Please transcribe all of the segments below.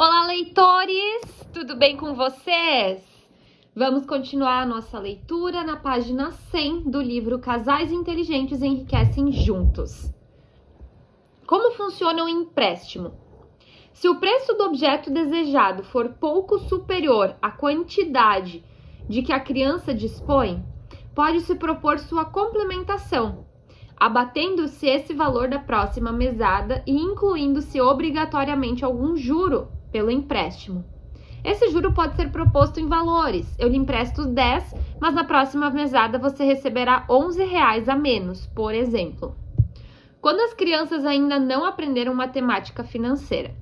Olá, leitores! Tudo bem com vocês? Vamos continuar a nossa leitura na página 100 do livro Casais Inteligentes Enriquecem Juntos. Como funciona o empréstimo? Se o preço do objeto desejado for pouco superior à quantidade de que a criança dispõe, pode-se propor sua complementação, abatendo-se esse valor da próxima mesada e incluindo-se obrigatoriamente algum juro pelo empréstimo. Esse juro pode ser proposto em valores. Eu lhe empresto 10, mas na próxima mesada você receberá R$11 a menos, por exemplo. Quando as crianças ainda não aprenderam matemática financeira,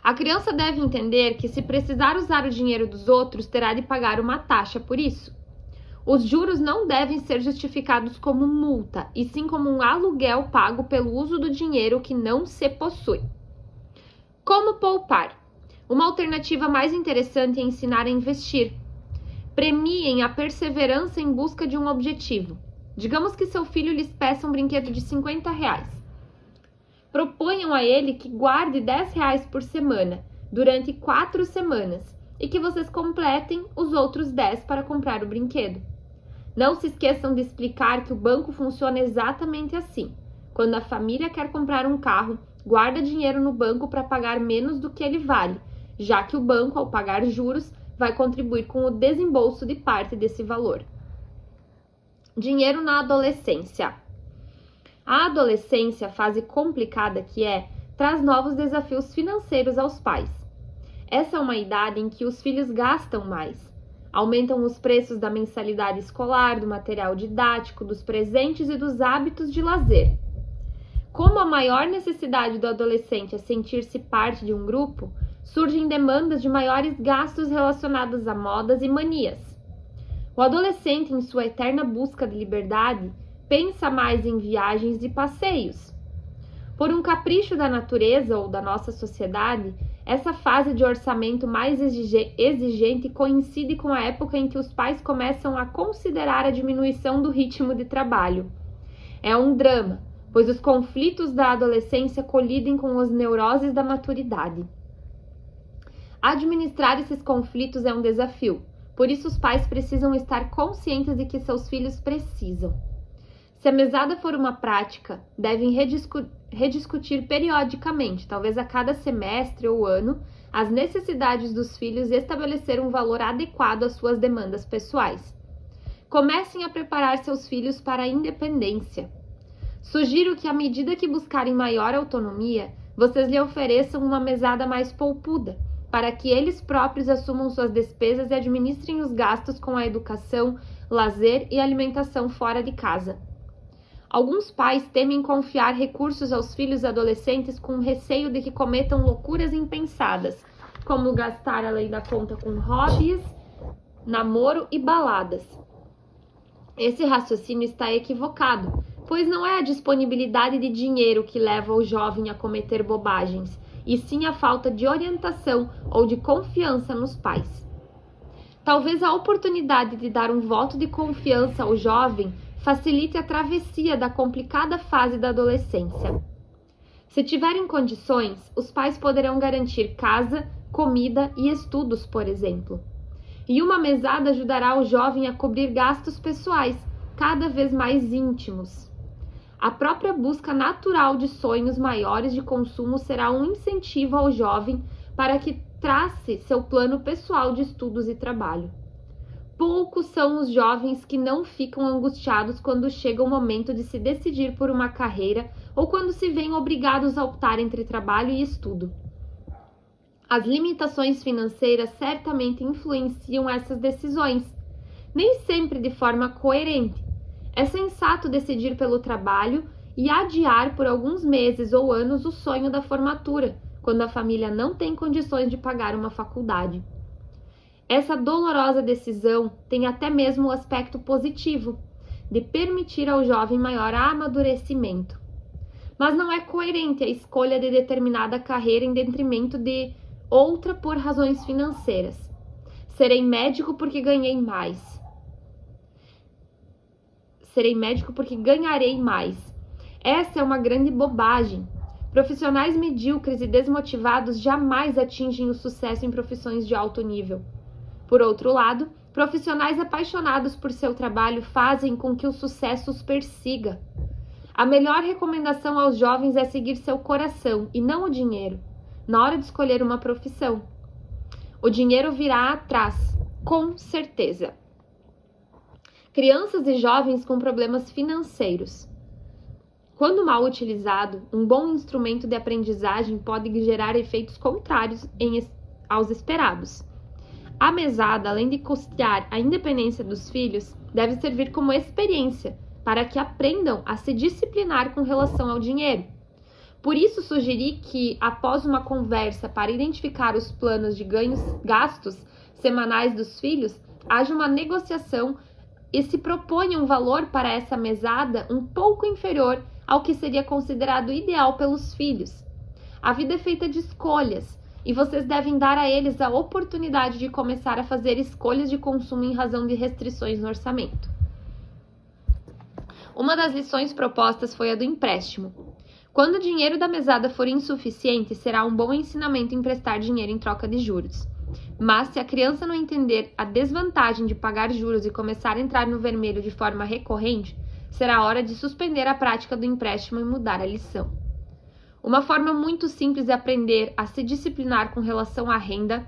a criança deve entender que, se precisar usar o dinheiro dos outros, terá de pagar uma taxa por isso. Os juros não devem ser justificados como multa, e sim como um aluguel pago pelo uso do dinheiro que não se possui. Como poupar? Uma alternativa mais interessante é ensinar a investir. Premiem a perseverança em busca de um objetivo. Digamos que seu filho lhes peça um brinquedo de R$50. Proponham a ele que guarde R$10 por semana, durante 4 semanas, e que vocês completem os outros 10 para comprar o brinquedo. Não se esqueçam de explicar que o banco funciona exatamente assim. Quando a família quer comprar um carro, guarda dinheiro no banco para pagar menos do que ele vale, já que o banco, ao pagar juros, vai contribuir com o desembolso de parte desse valor. Dinheiro na adolescência. A adolescência, fase complicada que é, traz novos desafios financeiros aos pais. Essa é uma idade em que os filhos gastam mais. Aumentam os preços da mensalidade escolar, do material didático, dos presentes e dos hábitos de lazer. Como a maior necessidade do adolescente é sentir-se parte de um grupo, surgem demandas de maiores gastos relacionados a modas e manias. O adolescente, em sua eterna busca de liberdade, pensa mais em viagens e passeios. Por um capricho da natureza ou da nossa sociedade, essa fase de orçamento mais exigente coincide com a época em que os pais começam a considerar a diminuição do ritmo de trabalho. É um drama, pois os conflitos da adolescência colidem com as neuroses da maturidade. Administrar esses conflitos é um desafio, por isso os pais precisam estar conscientes de que seus filhos precisam. Se a mesada for uma prática, devem rediscutir periodicamente, talvez a cada semestre ou ano, as necessidades dos filhos e estabelecer um valor adequado às suas demandas pessoais. Comecem a preparar seus filhos para a independência. Sugiro que, à medida que buscarem maior autonomia, vocês lhe ofereçam uma mesada mais poupuda, para que eles próprios assumam suas despesas e administrem os gastos com a educação, lazer e alimentação fora de casa. Alguns pais temem confiar recursos aos filhos adolescentes com receio de que cometam loucuras impensadas, como gastar além da conta com hobbies, namoro e baladas. Esse raciocínio está equivocado, pois não é a disponibilidade de dinheiro que leva o jovem a cometer bobagens, e sim a falta de orientação ou de confiança nos pais. Talvez a oportunidade de dar um voto de confiança ao jovem facilite a travessia da complicada fase da adolescência. Se tiverem condições, os pais poderão garantir casa, comida e estudos, por exemplo. E uma mesada ajudará o jovem a cobrir gastos pessoais, cada vez mais íntimos. A própria busca natural de sonhos maiores de consumo será um incentivo ao jovem para que trace seu plano pessoal de estudos e trabalho. Poucos são os jovens que não ficam angustiados quando chega o momento de se decidir por uma carreira ou quando se veem obrigados a optar entre trabalho e estudo. As limitações financeiras certamente influenciam essas decisões, nem sempre de forma coerente. É sensato decidir pelo trabalho e adiar por alguns meses ou anos o sonho da formatura, quando a família não tem condições de pagar uma faculdade. Essa dolorosa decisão tem até mesmo o aspecto positivo, de permitir ao jovem maior amadurecimento. Mas não é coerente a escolha de determinada carreira em detrimento de outra por razões financeiras. Serei médico porque ganhei mais. Serei médico porque ganharei mais. Essa é uma grande bobagem. Profissionais medíocres e desmotivados jamais atingem o sucesso em profissões de alto nível. Por outro lado, profissionais apaixonados por seu trabalho fazem com que o sucesso os persiga. A melhor recomendação aos jovens é seguir seu coração e não o dinheiro, na hora de escolher uma profissão. O dinheiro virá atrás, com certeza. Crianças e jovens com problemas financeiros. Quando mal utilizado, um bom instrumento de aprendizagem pode gerar efeitos contrários aos esperados. A mesada, além de custear a independência dos filhos, deve servir como experiência para que aprendam a se disciplinar com relação ao dinheiro. Por isso, sugeri que, após uma conversa para identificar os planos de gastos semanais dos filhos, haja uma negociação e se proponha um valor para essa mesada um pouco inferior ao que seria considerado ideal pelos filhos. A vida é feita de escolhas e vocês devem dar a eles a oportunidade de começar a fazer escolhas de consumo em razão de restrições no orçamento. Uma das lições propostas foi a do empréstimo. Quando o dinheiro da mesada for insuficiente, será um bom ensinamento emprestar dinheiro em troca de juros. Mas se a criança não entender a desvantagem de pagar juros e começar a entrar no vermelho de forma recorrente, será hora de suspender a prática do empréstimo e mudar a lição. Uma forma muito simples de aprender a se disciplinar com relação à renda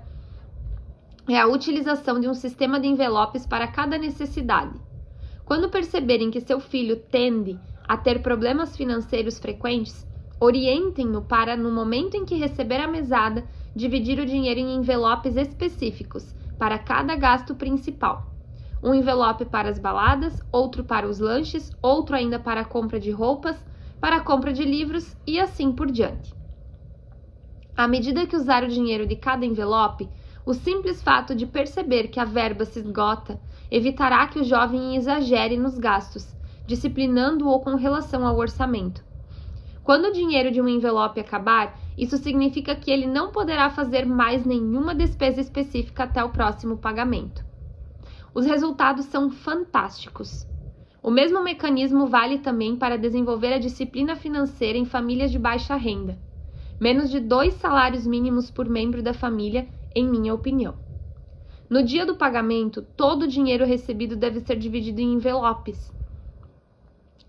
é a utilização de um sistema de envelopes para cada necessidade. Quando perceberem que seu filho tende a ter problemas financeiros frequentes, orientem-no para, no momento em que receber a mesada, dividir o dinheiro em envelopes específicos para cada gasto principal. Um envelope para as baladas, outro para os lanches, outro ainda para a compra de roupas, para a compra de livros e assim por diante. À medida que usar o dinheiro de cada envelope, o simples fato de perceber que a verba se esgota evitará que o jovem exagere nos gastos, disciplinando-o com relação ao orçamento. Quando o dinheiro de um envelope acabar, isso significa que ele não poderá fazer mais nenhuma despesa específica até o próximo pagamento. Os resultados são fantásticos. O mesmo mecanismo vale também para desenvolver a disciplina financeira em famílias de baixa renda. Menos de 2 salários mínimos por membro da família, em minha opinião. No dia do pagamento, todo o dinheiro recebido deve ser dividido em envelopes.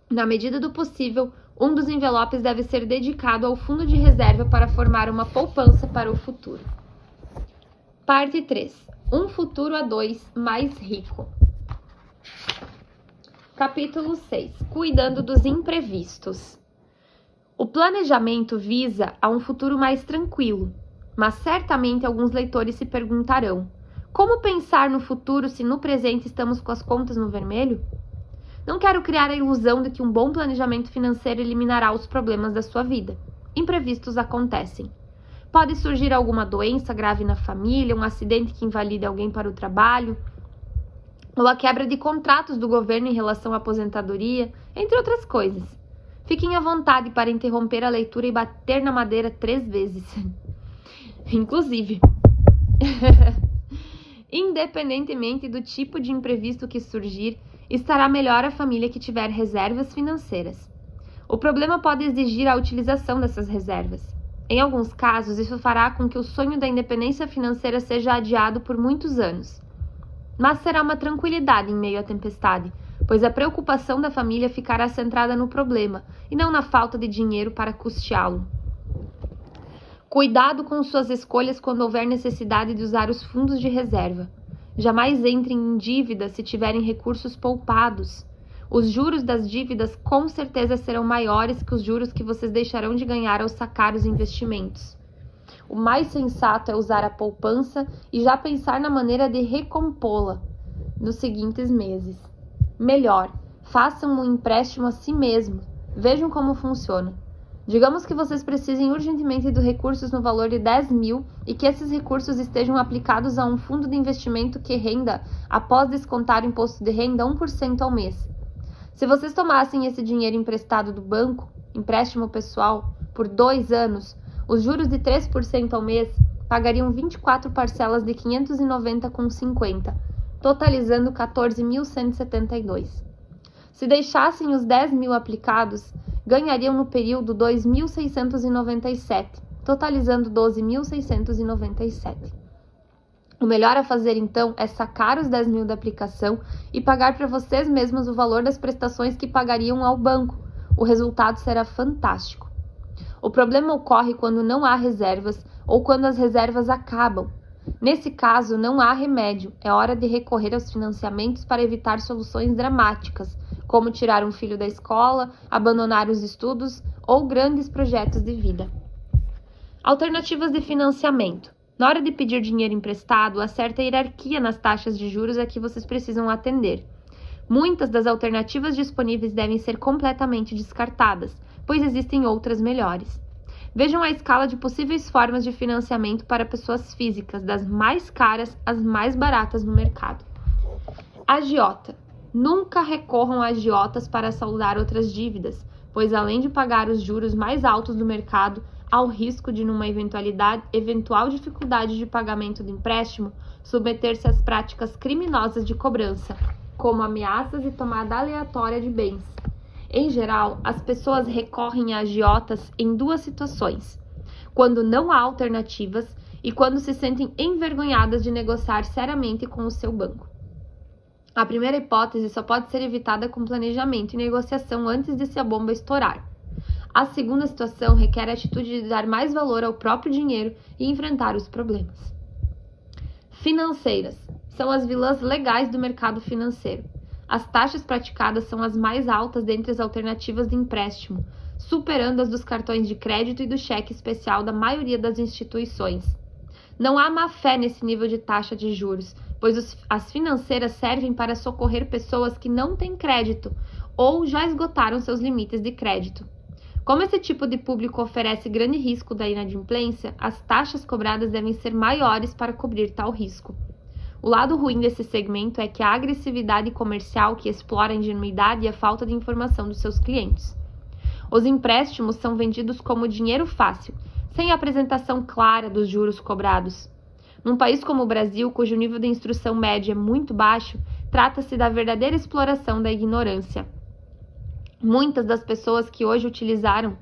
Na medida do possível, um dos envelopes deve ser dedicado ao fundo de reserva para formar uma poupança para o futuro. Parte 3. Um futuro a 2 mais rico. Capítulo 6. Cuidando dos imprevistos. O planejamento visa a um futuro mais tranquilo, mas certamente alguns leitores se perguntarão: como pensar no futuro se no presente estamos com as contas no vermelho? Não quero criar a ilusão de que um bom planejamento financeiro eliminará os problemas da sua vida. Imprevistos acontecem. Pode surgir alguma doença grave na família, um acidente que invalide alguém para o trabalho, ou a quebra de contratos do governo em relação à aposentadoria, entre outras coisas. Fiquem à vontade para interromper a leitura e bater na madeira 3 vezes. Inclusive. Independentemente do tipo de imprevisto que surgir, estará melhor a família que tiver reservas financeiras. O problema pode exigir a utilização dessas reservas. Em alguns casos, isso fará com que o sonho da independência financeira seja adiado por muitos anos. Mas será uma tranquilidade em meio à tempestade, pois a preocupação da família ficará centrada no problema e não na falta de dinheiro para custeá-lo. Cuidado com suas escolhas quando houver necessidade de usar os fundos de reserva. Jamais entrem em dívida se tiverem recursos poupados. Os juros das dívidas com certeza serão maiores que os juros que vocês deixarão de ganhar ao sacar os investimentos. O mais sensato é usar a poupança e já pensar na maneira de recompô-la nos seguintes meses. Melhor, façam um empréstimo a si mesmo. Vejam como funciona. Digamos que vocês precisem urgentemente de recursos no valor de 10 mil e que esses recursos estejam aplicados a um fundo de investimento que renda, após descontar o imposto de renda, 1% ao mês. Se vocês tomassem esse dinheiro emprestado do banco, empréstimo pessoal, por 2 anos, os juros de 3% ao mês pagariam 24 parcelas de 590,50, totalizando 14.172. Se deixassem os 10 mil aplicados, ganhariam no período 2.697, totalizando 12.697. O melhor a fazer, então, é sacar os 10 mil da aplicação e pagar para vocês mesmos o valor das prestações que pagariam ao banco. O resultado será fantástico. O problema ocorre quando não há reservas ou quando as reservas acabam. Nesse caso, não há remédio. É hora de recorrer aos financiamentos para evitar soluções dramáticas, como tirar um filho da escola, abandonar os estudos ou grandes projetos de vida. Alternativas de financiamento. Na hora de pedir dinheiro emprestado, há certa hierarquia nas taxas de juros a que vocês precisam atender. Muitas das alternativas disponíveis devem ser completamente descartadas, pois existem outras melhores. Vejam a escala de possíveis formas de financiamento para pessoas físicas, das mais caras às mais baratas no mercado. Agiota. Nunca recorram a agiotas para saldar outras dívidas, pois além de pagar os juros mais altos do mercado, há o risco de, numa eventual dificuldade de pagamento do empréstimo, submeter-se às práticas criminosas de cobrança, como ameaças e tomada aleatória de bens. Em geral, as pessoas recorrem a agiotas em duas situações: quando não há alternativas e quando se sentem envergonhadas de negociar seriamente com o seu banco. A primeira hipótese só pode ser evitada com planejamento e negociação antes de a bomba estourar. A segunda situação requer a atitude de dar mais valor ao próprio dinheiro e enfrentar os problemas. Financeiras. São as vilãs legais do mercado financeiro. As taxas praticadas são as mais altas dentre as alternativas de empréstimo, superando as dos cartões de crédito e do cheque especial da maioria das instituições. Não há má-fé nesse nível de taxa de juros, pois as financeiras servem para socorrer pessoas que não têm crédito ou já esgotaram seus limites de crédito. Como esse tipo de público oferece grande risco da inadimplência, as taxas cobradas devem ser maiores para cobrir tal risco. O lado ruim desse segmento é que a agressividade comercial que explora a ingenuidade e a falta de informação dos seus clientes. Os empréstimos são vendidos como dinheiro fácil, sem a apresentação clara dos juros cobrados. Num país como o Brasil, cujo nível de instrução média é muito baixo, trata-se da verdadeira exploração da ignorância. Muitas das pessoas que hoje utilizam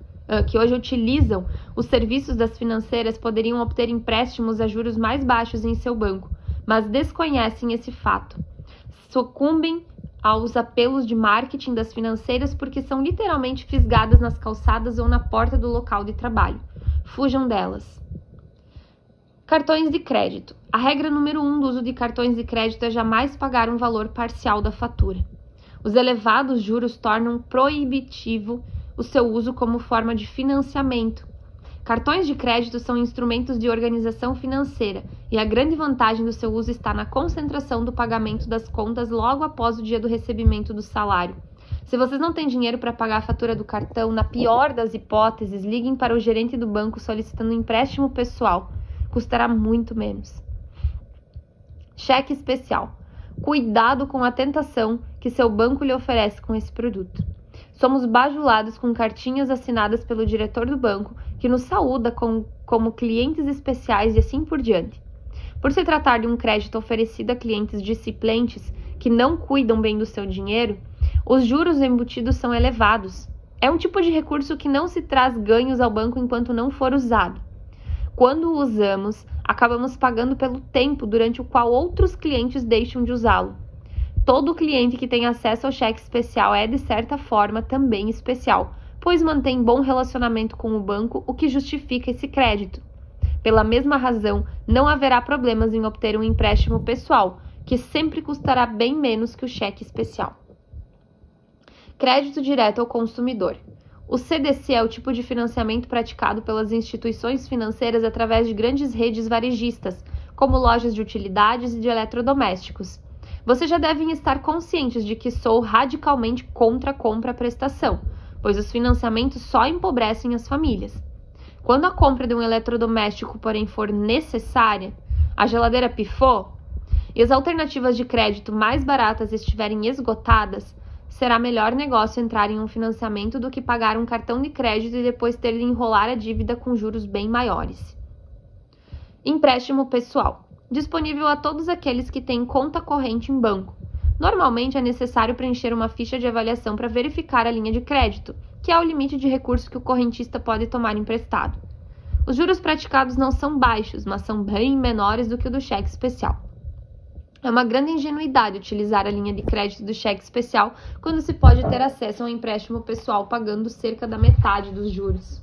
os serviços das financeiras poderiam obter empréstimos a juros mais baixos em seu banco, mas desconhecem esse fato. Sucumbem aos apelos de marketing das financeiras porque são literalmente fisgadas nas calçadas ou na porta do local de trabalho. Fujam delas. Cartões de crédito. A regra número 1 do uso de cartões de crédito é jamais pagar um valor parcial da fatura. Os elevados juros tornam proibitivo o seu uso como forma de financiamento. Cartões de crédito são instrumentos de organização financeira e a grande vantagem do seu uso está na concentração do pagamento das contas logo após o dia do recebimento do salário. Se vocês não têm dinheiro para pagar a fatura do cartão, na pior das hipóteses, liguem para o gerente do banco solicitando um empréstimo pessoal. Custará muito menos. Cheque especial. Cuidado com a tentação que seu banco lhe oferece com esse produto. Somos bajulados com cartinhas assinadas pelo diretor do banco que nos saúda como clientes especiais e assim por diante. Por se tratar de um crédito oferecido a clientes disciplentes que não cuidam bem do seu dinheiro, os juros embutidos são elevados. É um tipo de recurso que não se traz ganhos ao banco enquanto não for usado. Quando o usamos, acabamos pagando pelo tempo durante o qual outros clientes deixam de usá-lo. Todo cliente que tem acesso ao cheque especial é, de certa forma, também especial, pois mantém bom relacionamento com o banco, o que justifica esse crédito. Pela mesma razão, não haverá problemas em obter um empréstimo pessoal, que sempre custará bem menos que o cheque especial. Crédito direto ao consumidor. O CDC é o tipo de financiamento praticado pelas instituições financeiras através de grandes redes varejistas, como lojas de utilidades e de eletrodomésticos. Vocês já devem estar conscientes de que sou radicalmente contra a compra-prestação, pois os financiamentos só empobrecem as famílias. Quando a compra de um eletrodoméstico, porém, for necessária, a geladeira pifou e as alternativas de crédito mais baratas estiverem esgotadas, será melhor negócio entrar em um financiamento do que pagar um cartão de crédito e depois ter de enrolar a dívida com juros bem maiores. Empréstimo pessoal. Disponível a todos aqueles que têm conta corrente em banco. Normalmente é necessário preencher uma ficha de avaliação para verificar a linha de crédito, que é o limite de recurso que o correntista pode tomar emprestado. Os juros praticados não são baixos, mas são bem menores do que o do cheque especial. É uma grande ingenuidade utilizar a linha de crédito do cheque especial quando se pode ter acesso a um empréstimo pessoal pagando cerca da metade dos juros.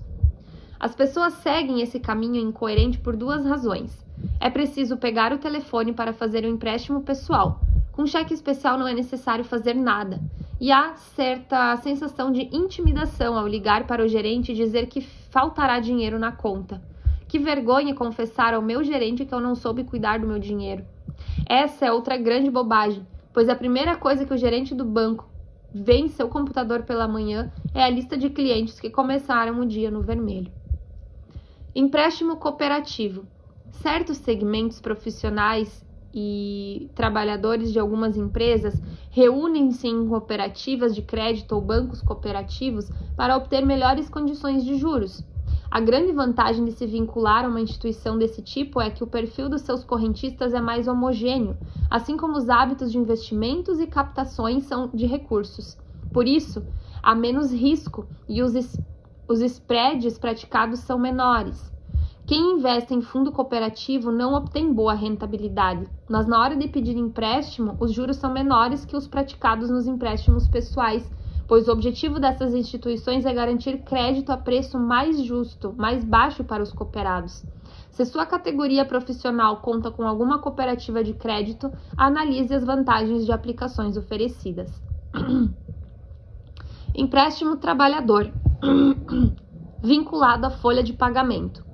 As pessoas seguem esse caminho incoerente por duas razões. É preciso pegar o telefone para fazer um empréstimo pessoal. Com cheque especial não é necessário fazer nada. E há certa sensação de intimidação ao ligar para o gerente e dizer que faltará dinheiro na conta. Que vergonha confessar ao meu gerente que eu não soube cuidar do meu dinheiro. Essa é outra grande bobagem, pois a primeira coisa que o gerente do banco vê em seu computador pela manhã é a lista de clientes que começaram o dia no vermelho. Empréstimo cooperativo. Certos segmentos profissionais e trabalhadores de algumas empresas reúnem-se em cooperativas de crédito ou bancos cooperativos para obter melhores condições de juros. A grande vantagem de se vincular a uma instituição desse tipo é que o perfil dos seus correntistas é mais homogêneo, assim como os hábitos de investimentos e captações são de recursos. Por isso, há menos risco e os spreads praticados são menores. Quem investe em fundo cooperativo não obtém boa rentabilidade, mas na hora de pedir empréstimo, os juros são menores que os praticados nos empréstimos pessoais, pois o objetivo dessas instituições é garantir crédito a preço mais justo, mais baixo para os cooperados. Se sua categoria profissional conta com alguma cooperativa de crédito, analise as vantagens de aplicações oferecidas. Empréstimo trabalhador, vinculado à folha de pagamento.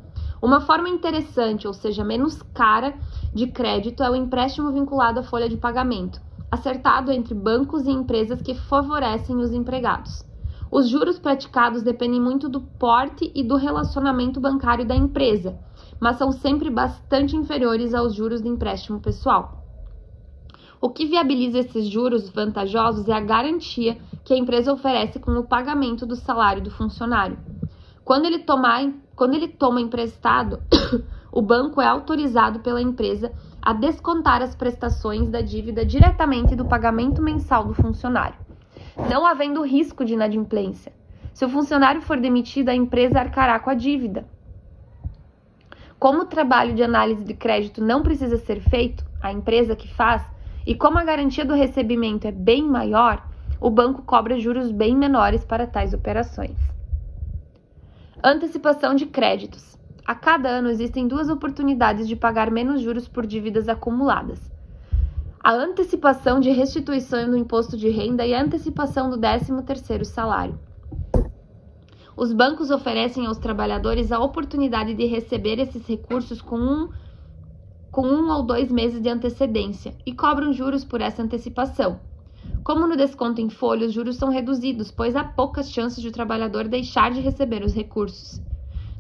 Uma forma interessante, ou seja, menos cara, de crédito é o empréstimo vinculado à folha de pagamento, acertado entre bancos e empresas que favorecem os empregados. Os juros praticados dependem muito do porte e do relacionamento bancário da empresa, mas são sempre bastante inferiores aos juros do empréstimo pessoal. O que viabiliza esses juros vantajosos é a garantia que a empresa oferece com o pagamento do salário do funcionário. Quando ele toma emprestado, o banco é autorizado pela empresa a descontar as prestações da dívida diretamente do pagamento mensal do funcionário, não havendo risco de inadimplência. Se o funcionário for demitido, a empresa arcará com a dívida. Como o trabalho de análise de crédito não precisa ser feito, a empresa que faz, e como a garantia do recebimento é bem maior, o banco cobra juros bem menores para tais operações. Antecipação de créditos. A cada ano existem duas oportunidades de pagar menos juros por dívidas acumuladas. A antecipação de restituição do imposto de renda e a antecipação do 13º salário. Os bancos oferecem aos trabalhadores a oportunidade de receber esses recursos com um ou 2 meses de antecedência e cobram juros por essa antecipação. Como no desconto em folha, os juros são reduzidos, pois há poucas chances de o trabalhador deixar de receber os recursos.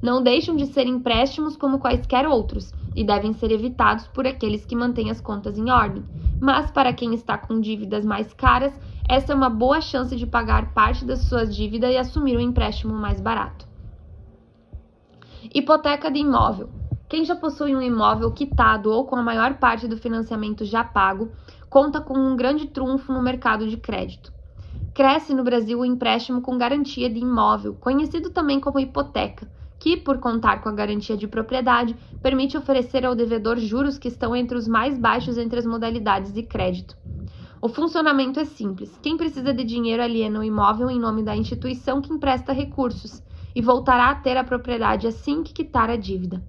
Não deixam de ser empréstimos como quaisquer outros e devem ser evitados por aqueles que mantêm as contas em ordem. Mas para quem está com dívidas mais caras, essa é uma boa chance de pagar parte da sua dívida e assumir um empréstimo mais barato. Hipoteca de imóvel. Quem já possui um imóvel quitado ou com a maior parte do financiamento já pago, conta com um grande trunfo no mercado de crédito. Cresce no Brasil o empréstimo com garantia de imóvel, conhecido também como hipoteca, que, por contar com a garantia de propriedade, permite oferecer ao devedor juros que estão entre os mais baixos entre as modalidades de crédito. O funcionamento é simples. Quem precisa de dinheiro aliena o imóvel em nome da instituição que empresta recursos e voltará a ter a propriedade assim que quitar a dívida.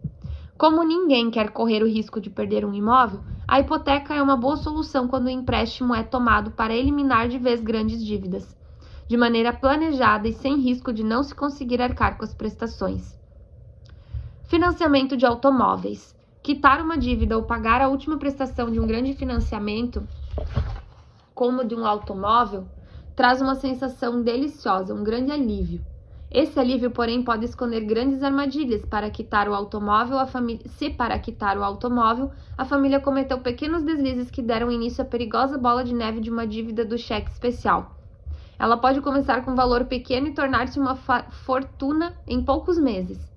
Como ninguém quer correr o risco de perder um imóvel, a hipoteca é uma boa solução quando o empréstimo é tomado para eliminar de vez grandes dívidas, de maneira planejada e sem risco de não se conseguir arcar com as prestações. Financiamento de automóveis. Quitar uma dívida ou pagar a última prestação de um grande financiamento, como de um automóvel, traz uma sensação deliciosa, um grande alívio. Esse alívio, porém, pode esconder grandes armadilhas. Para quitar o automóvel, a família cometeu pequenos deslizes que deram início à perigosa bola de neve de uma dívida do cheque especial. Ela pode começar com um valor pequeno e tornar-se uma fortuna em poucos meses.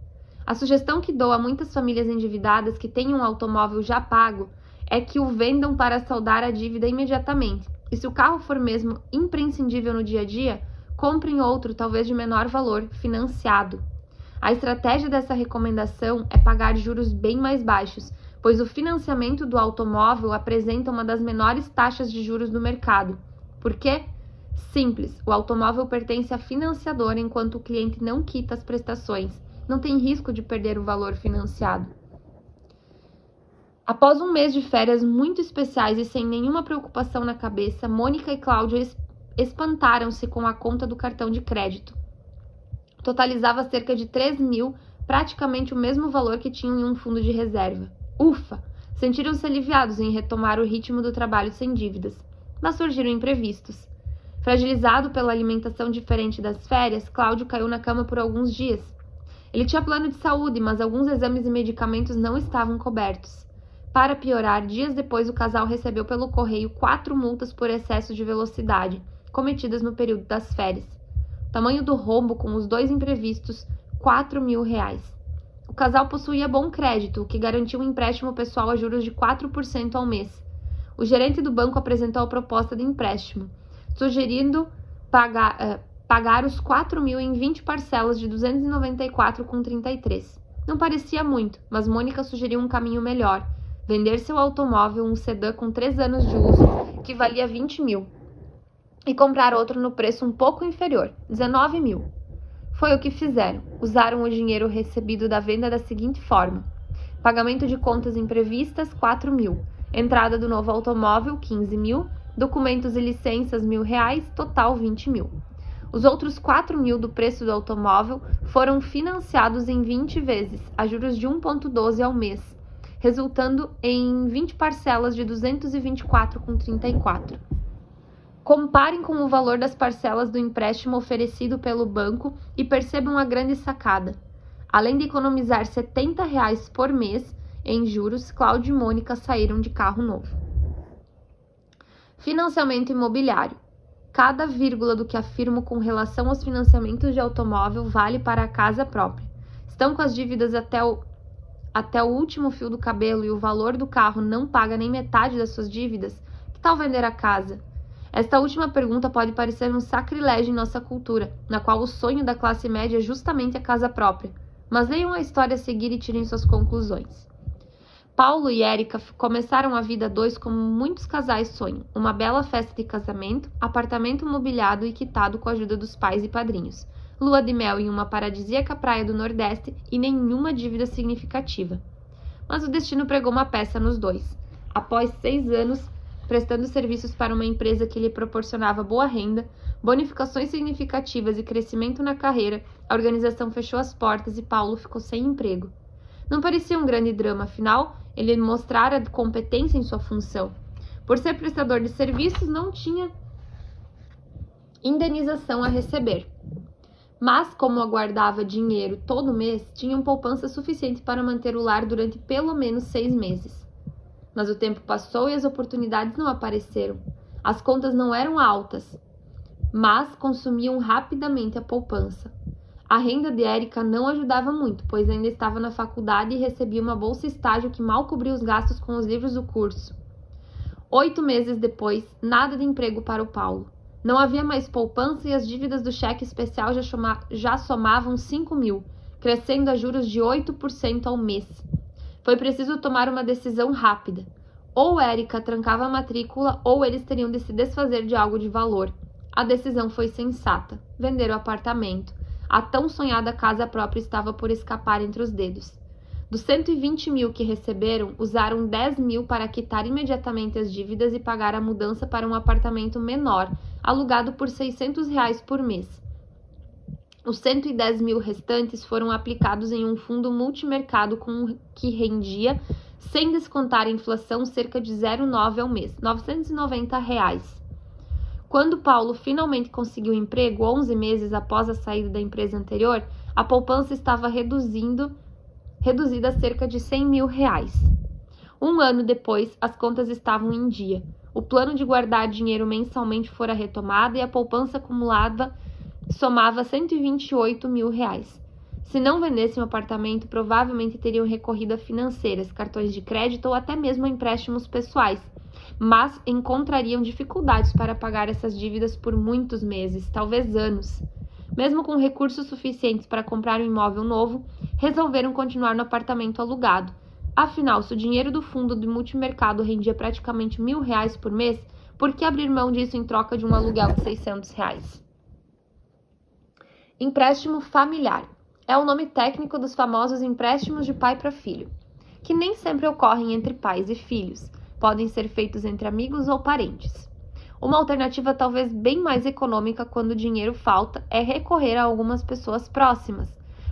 A sugestão que dou a muitas famílias endividadas que têm um automóvel já pago é que o vendam para saldar a dívida imediatamente. E se o carro for mesmo imprescindível no dia a dia, comprem outro, talvez de menor valor, financiado. A estratégia dessa recomendação é pagar juros bem mais baixos, pois o financiamento do automóvel apresenta uma das menores taxas de juros do mercado. Por quê? Simples, o automóvel pertence à financiadora enquanto o cliente não quita as prestações, não tem risco de perder o valor financiado. Após um mês de férias muito especiais e sem nenhuma preocupação na cabeça, Mônica e Cláudia espantaram-se com a conta do cartão de crédito. Totalizava cerca de 3 mil, praticamente o mesmo valor que tinham em um fundo de reserva. Ufa! Sentiram-se aliviados em retomar o ritmo do trabalho sem dívidas. Mas surgiram imprevistos. Fragilizado pela alimentação diferente das férias, Cláudio caiu na cama por alguns dias. Ele tinha plano de saúde, mas alguns exames e medicamentos não estavam cobertos. Para piorar, dias depois o casal recebeu pelo correio 4 multas por excesso de velocidade, cometidas no período das férias. Tamanho do rombo com os 2 imprevistos, 4 mil reais. O casal possuía bom crédito, o que garantiu um empréstimo pessoal a juros de 4% ao mês. O gerente do banco apresentou a proposta de empréstimo, sugerindo pagar os 4 mil em 20 parcelas de 294,33. Não parecia muito, mas Mônica sugeriu um caminho melhor: vender seu automóvel, um sedã com 3 anos de uso, que valia 20 mil, e comprar outro no preço um pouco inferior, 19 mil. Foi o que fizeram. Usaram o dinheiro recebido da venda da seguinte forma: pagamento de contas imprevistas, 4 mil. Entrada do novo automóvel, 15 mil. Documentos e licenças, R$1.000, total 20 mil. Os outros 4 mil do preço do automóvel foram financiados em 20 vezes, a juros de 1,12 ao mês, resultando em 20 parcelas de 224,34. Comparem com o valor das parcelas do empréstimo oferecido pelo banco e percebam a grande sacada. Além de economizar R$70 por mês em juros, Cláudio e Mônica saíram de carro novo. Financiamento imobiliário. Cada vírgula do que afirmo com relação aos financiamentos de automóvel vale para a casa própria. Estão com as dívidas até o último fio do cabelo e o valor do carro não paga nem metade das suas dívidas? Que tal vender a casa? Esta última pergunta pode parecer um sacrilégio em nossa cultura, na qual o sonho da classe média é justamente a casa própria. Mas leiam a história a seguir e tirem suas conclusões. Paulo e Érica começaram a vida a dois como muitos casais sonham: uma bela festa de casamento, apartamento mobiliado e quitado com a ajuda dos pais e padrinhos, lua de mel em uma paradisíaca praia do Nordeste e nenhuma dívida significativa. Mas o destino pregou uma peça nos dois. Após 6 anos prestando serviços para uma empresa que lhe proporcionava boa renda, bonificações significativas e crescimento na carreira, a organização fechou as portas e Paulo ficou sem emprego. Não parecia um grande drama, afinal, ele mostrara competência em sua função. Por ser prestador de serviços, não tinha indenização a receber. Mas, como aguardava dinheiro todo mês, tinham poupança suficiente para manter o lar durante pelo menos 6 meses. Mas o tempo passou e as oportunidades não apareceram. As contas não eram altas, mas consumiam rapidamente a poupança. A renda de Érica não ajudava muito, pois ainda estava na faculdade e recebia uma bolsa estágio que mal cobria os gastos com os livros do curso. 8 meses depois, nada de emprego para o Paulo. Não havia mais poupança e as dívidas do cheque especial já somavam 5 mil, crescendo a juros de 8% ao mês. Foi preciso tomar uma decisão rápida. Ou Érica trancava a matrícula ou eles teriam de se desfazer de algo de valor. A decisão foi sensata: vender o apartamento. A tão sonhada casa própria estava por escapar entre os dedos. Dos 120 mil que receberam, usaram 10 mil para quitar imediatamente as dívidas e pagar a mudança para um apartamento menor, alugado por R$600 por mês. Os 110 mil restantes foram aplicados em um fundo multimercado que rendia, sem descontar a inflação, cerca de 0,9 ao mês, R$990. Quando Paulo finalmente conseguiu emprego, 11 meses após a saída da empresa anterior, a poupança estava reduzida a cerca de R$100 mil. 1 ano depois, as contas estavam em dia. O plano de guardar dinheiro mensalmente fora retomado e a poupança acumulada somava R$128 mil. Se não vendessem o apartamento, provavelmente teriam recorrido a financeiras, cartões de crédito ou até mesmo a empréstimos pessoais, mas encontrariam dificuldades para pagar essas dívidas por muitos meses, talvez anos. Mesmo com recursos suficientes para comprar um imóvel novo, resolveram continuar no apartamento alugado. Afinal, se o dinheiro do fundo do multimercado rendia praticamente R$1.000 por mês, por que abrir mão disso em troca de um aluguel de R$600? Empréstimo familiar. É o nome técnico dos famosos empréstimos de pai para filho, que nem sempre ocorrem entre pais e filhos. Podem ser feitos entre amigos ou parentes. Uma alternativa talvez bem mais econômica quando o dinheiro falta é recorrer a algumas pessoas próximas,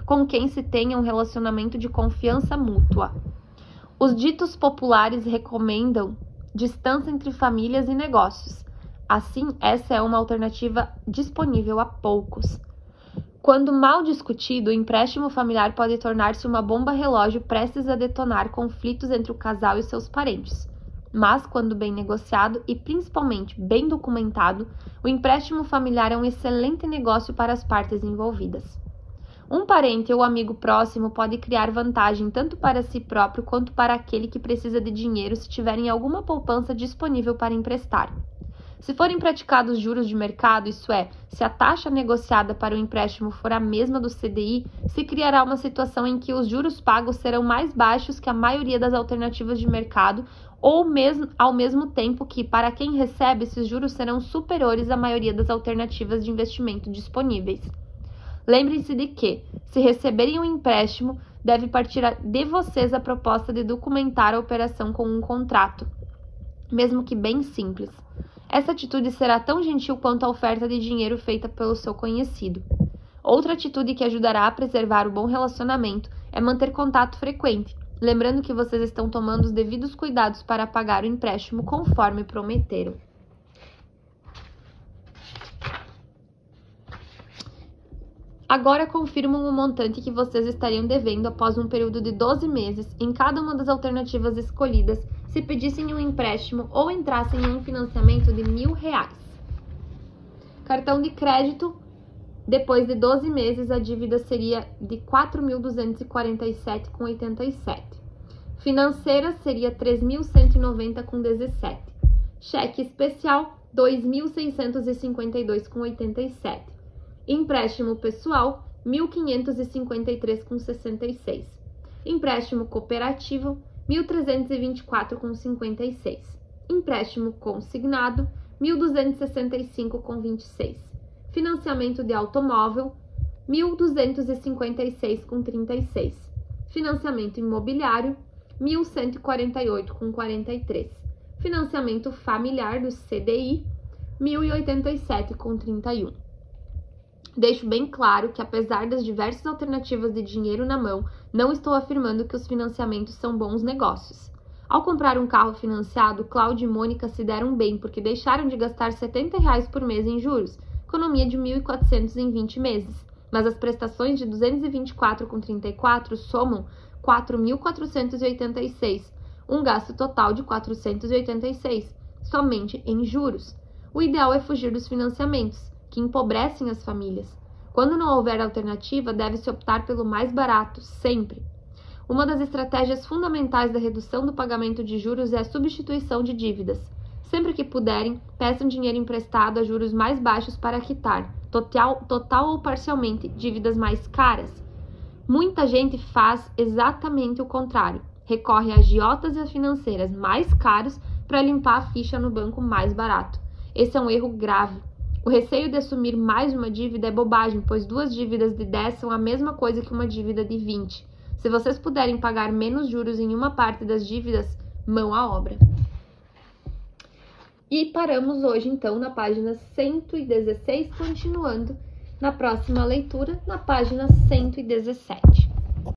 com quem se tenha um relacionamento de confiança mútua. Os ditos populares recomendam distância entre famílias e negócios. Assim, essa é uma alternativa disponível a poucos. Quando mal discutido, o empréstimo familiar pode tornar-se uma bomba relógio prestes a detonar conflitos entre o casal e seus parentes. Mas, quando bem negociado e principalmente bem documentado, o empréstimo familiar é um excelente negócio para as partes envolvidas. Um parente ou amigo próximo pode criar vantagem tanto para si próprio quanto para aquele que precisa de dinheiro se tiverem alguma poupança disponível para emprestar. Se forem praticados juros de mercado, isso é, se a taxa negociada para o empréstimo for a mesma do CDI, se criará uma situação em que os juros pagos serão mais baixos que a maioria das alternativas de mercado, ou mesmo ao mesmo tempo que, para quem recebe, esses juros serão superiores à maioria das alternativas de investimento disponíveis. Lembrem-se de que, se receberem um empréstimo, deve partir de vocês a proposta de documentar a operação com um contrato, mesmo que bem simples. Essa atitude será tão gentil quanto a oferta de dinheiro feita pelo seu conhecido. Outra atitude que ajudará a preservar o bom relacionamento é manter contato frequente, lembrando que vocês estão tomando os devidos cuidados para pagar o empréstimo conforme prometeram. Agora confirmam o montante que vocês estariam devendo após um período de 12 meses em cada uma das alternativas escolhidas se pedissem um empréstimo ou entrassem em um financiamento de R$1.000. Cartão de crédito, depois de 12 meses a dívida seria de R$4.247,87. Financeira seria R$3.190,17. Cheque especial, R$2.652,87. Empréstimo pessoal, R$1.553,66. Empréstimo cooperativo, R$1.324,56. Empréstimo consignado, R$1.265,26. Financiamento de automóvel, R$1.256,36. Financiamento imobiliário, R$1.148,43. Financiamento familiar do CDI, R$1.087,31. Deixo bem claro que, apesar das diversas alternativas de dinheiro na mão, não estou afirmando que os financiamentos são bons negócios. Ao comprar um carro financiado, Cláudio e Mônica se deram bem porque deixaram de gastar R$70 por mês em juros, economia de R$1.400 em 20 meses. Mas as prestações de R$224,34 somam R$4.486, um gasto total de R$486, somente em juros. O ideal é fugir dos financiamentos, que empobrecem as famílias. Quando não houver alternativa, deve-se optar pelo mais barato, sempre. Uma das estratégias fundamentais da redução do pagamento de juros é a substituição de dívidas. Sempre que puderem, peçam dinheiro emprestado a juros mais baixos para quitar, total ou parcialmente, dívidas mais caras. Muita gente faz exatamente o contrário. Recorre a agiotas e financeiras mais caros para limpar a ficha no banco mais barato. Esse é um erro grave. O receio de assumir mais uma dívida é bobagem, pois 2 dívidas de 10 são a mesma coisa que uma dívida de 20. Se vocês puderem pagar menos juros em uma parte das dívidas, mão à obra. E paramos hoje, então, na página 116, continuando na próxima leitura, na página 117.